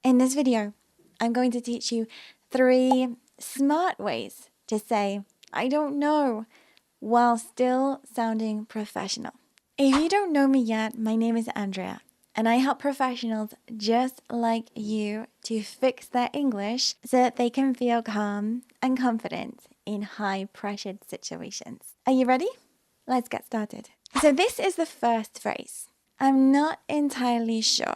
In this video, I'm going to teach you 3 smart ways to say, I don't know, while still sounding professional. If you don't know me yet, my name is Andrea, and I help professionals just like you to fix their English so that they can feel calm and confident in high-pressured situations. Are you ready? Let's get started. So this is the first phrase. I'm not entirely sure.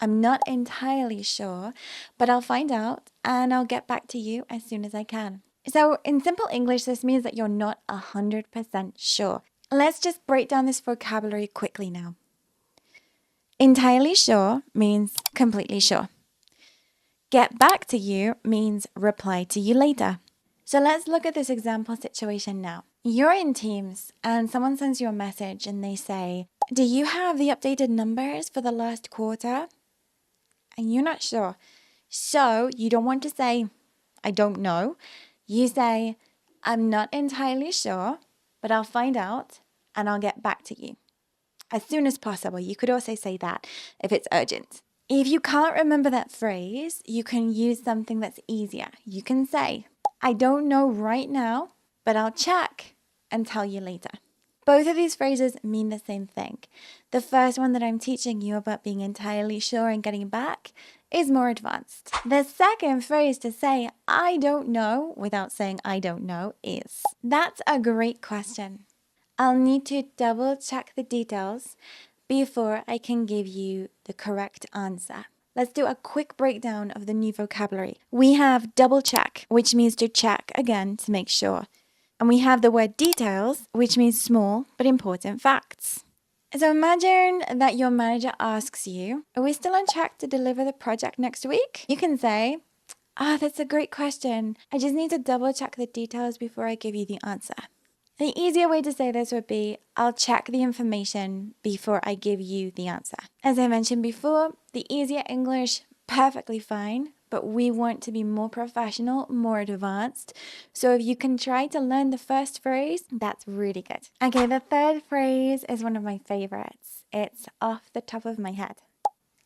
I'm not entirely sure, but I'll find out and I'll get back to you as soon as I can. So in simple English, this means that you're not 100% sure. Let's just break down this vocabulary quickly now. Entirely sure means completely sure. Get back to you means reply to you later. So let's look at this example situation now. You're in Teams and someone sends you a message and they say, do you have the updated numbers for the last quarter? And you're not sure. So you don't want to say, I don't know. You say, I'm not entirely sure, but I'll find out and I'll get back to you as soon as possible. You could also say that if it's urgent. If you can't remember that phrase, you can use something that's easier. You can say, I don't know right now, but I'll check and tell you later. Both of these phrases mean the same thing. The first one that I'm teaching you about being entirely sure and getting back is more advanced. The second phrase to say, I don't know, without saying I don't know is, that's a great question. I'll need to double check the details before I can give you the correct answer. Let's do a quick breakdown of the new vocabulary. We have double check, which means to check again to make sure. And we have the word details, which means small but important facts. So imagine that your manager asks you, are we still on track to deliver the project next week? You can say, that's a great question. I just need to double check the details before I give you the answer. The easier way to say this would be, I'll check the information before I give you the answer. As I mentioned before, the easier English, perfectly fine, but we want to be more professional, more advanced. So if you can try to learn the first phrase, that's really good. Okay, the third phrase is one of my favorites. It's off the top of my head.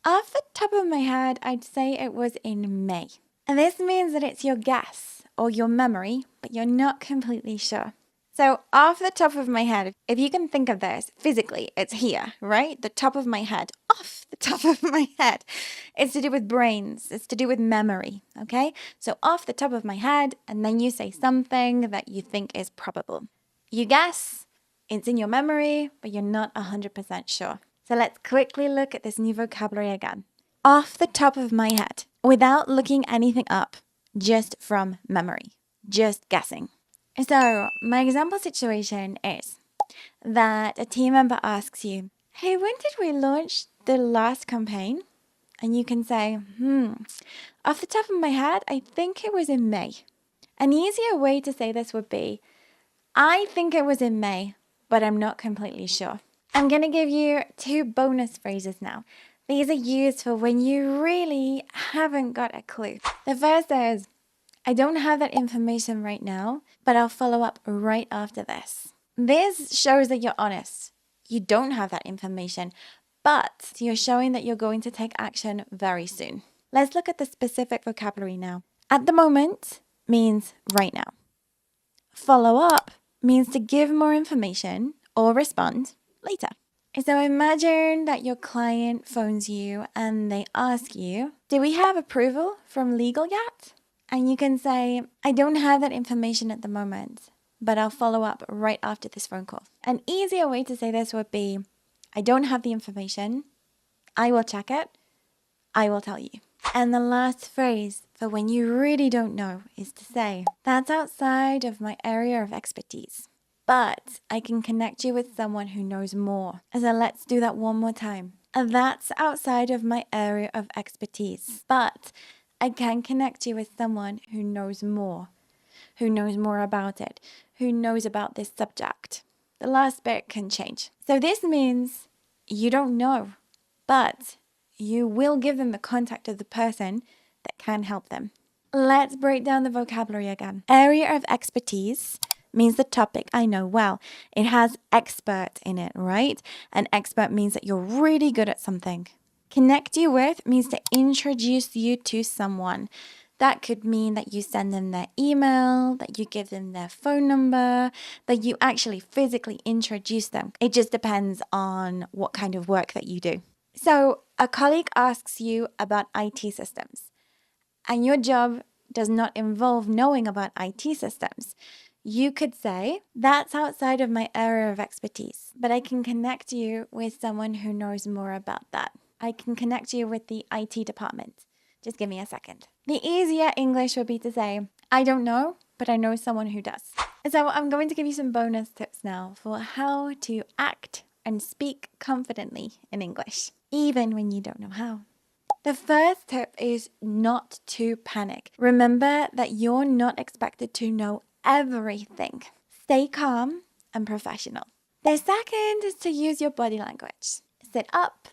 Off the top of my head, I'd say it was in May. And this means that it's your guess or your memory, but you're not completely sure. So off the top of my head, if you can think of this physically, it's here, right? The top of my head, off the top of my head. It's to do with brains. It's to do with memory, okay? So off the top of my head, and then you say something that you think is probable. You guess, it's in your memory, but you're not 100% sure. So let's quickly look at this new vocabulary again. Off the top of my head, without looking anything up, just from memory, just guessing. So my example situation is that a team member asks you, hey, when did we launch the last campaign? And you can say, off the top of my head, I think it was in May. An easier way to say this would be, I think it was in May, but I'm not completely sure. I'm going to give you 2 bonus phrases now. These are used for when you really haven't got a clue. The first is, I don't have that information right now, but I'll follow up right after this. This shows that you're honest. You don't have that information, but you're showing that you're going to take action very soon. Let's look at the specific vocabulary now. At the moment means right now. Follow up means to give more information or respond later. So imagine that your client phones you and they ask you, do we have approval from legal yet? And you can say, I don't have that information at the moment, but I'll follow up right after this phone call. An easier way to say this would be, I don't have the information. I will check it. I will tell you. And the last phrase for when you really don't know is to say, that's outside of my area of expertise, but I can connect you with someone who knows more. So let's do that one more time. And that's outside of my area of expertise, but I can connect you with someone who knows more about it, who knows about this subject. The last bit can change. So this means you don't know, but you will give them the contact of the person that can help them. Let's break down the vocabulary again. Area of expertise means the topic I know well. It has expert in it, right? An expert means that you're really good at something. Connect you with means to introduce you to someone. That could mean that you send them their email, that you give them their phone number, that you actually physically introduce them. It just depends on what kind of work that you do. So, a colleague asks you about IT systems, and your job does not involve knowing about IT systems. You could say, that's outside of my area of expertise, but I can connect you with someone who knows more about that. I can connect you with the IT department. Just give me a second. The easier English would be to say, I don't know, but I know someone who does. So I'm going to give you some bonus tips now for how to act and speak confidently in English, even when you don't know how. The first tip is not to panic. Remember that you're not expected to know everything. Stay calm and professional. The second is to use your body language. Sit up,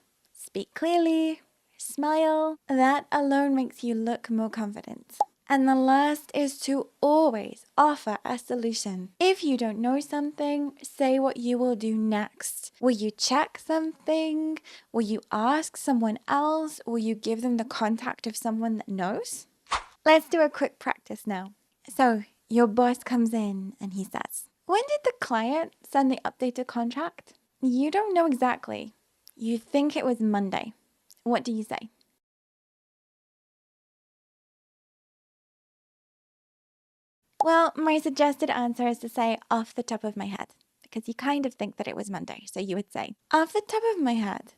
speak clearly, smile. That alone makes you look more confident. And the last is to always offer a solution. If you don't know something, say what you will do next. Will you check something? Will you ask someone else? Will you give them the contact of someone that knows? Let's do a quick practice now. So, your boss comes in and he says, when did the client send the updated contract? You don't know exactly. You think it was Monday. What do you say? Well, my suggested answer is to say off the top of my head, because you kind of think that it was Monday. So you would say, off the top of my head,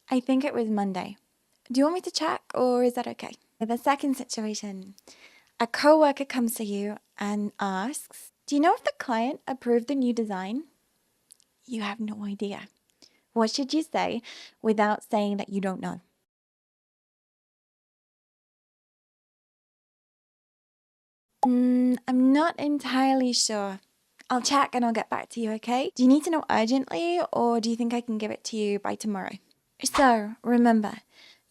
I think it was Monday. Do you want me to check or is that okay? The second situation, a coworker comes to you and asks, do you know if the client approved the new design? You have no idea. What should you say without saying that you don't know? I'm not entirely sure. I'll check and I'll get back to you, okay? Do you need to know urgently or do you think I can give it to you by tomorrow? So remember,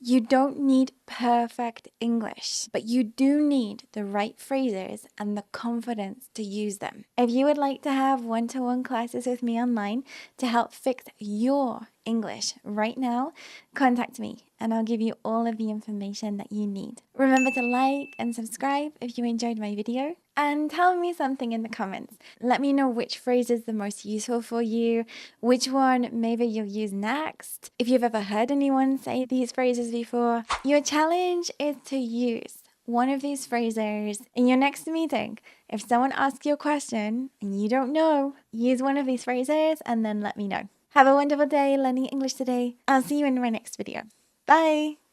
you don't need perfect English, but you do need the right phrases and the confidence to use them. If you would like to have one-to-one classes with me online to help fix your English right now, contact me and I'll give you all of the information that you need. Remember to like and subscribe if you enjoyed my video and tell me something in the comments. Let me know which phrase is the most useful for you, which one maybe you'll use next, if you've ever heard anyone say these phrases before. Your challenge is to use one of these phrases in your next meeting. If someone asks you a question and you don't know, use one of these phrases and then let me know. Have a wonderful day learning English today. I'll see you in my next video. Bye!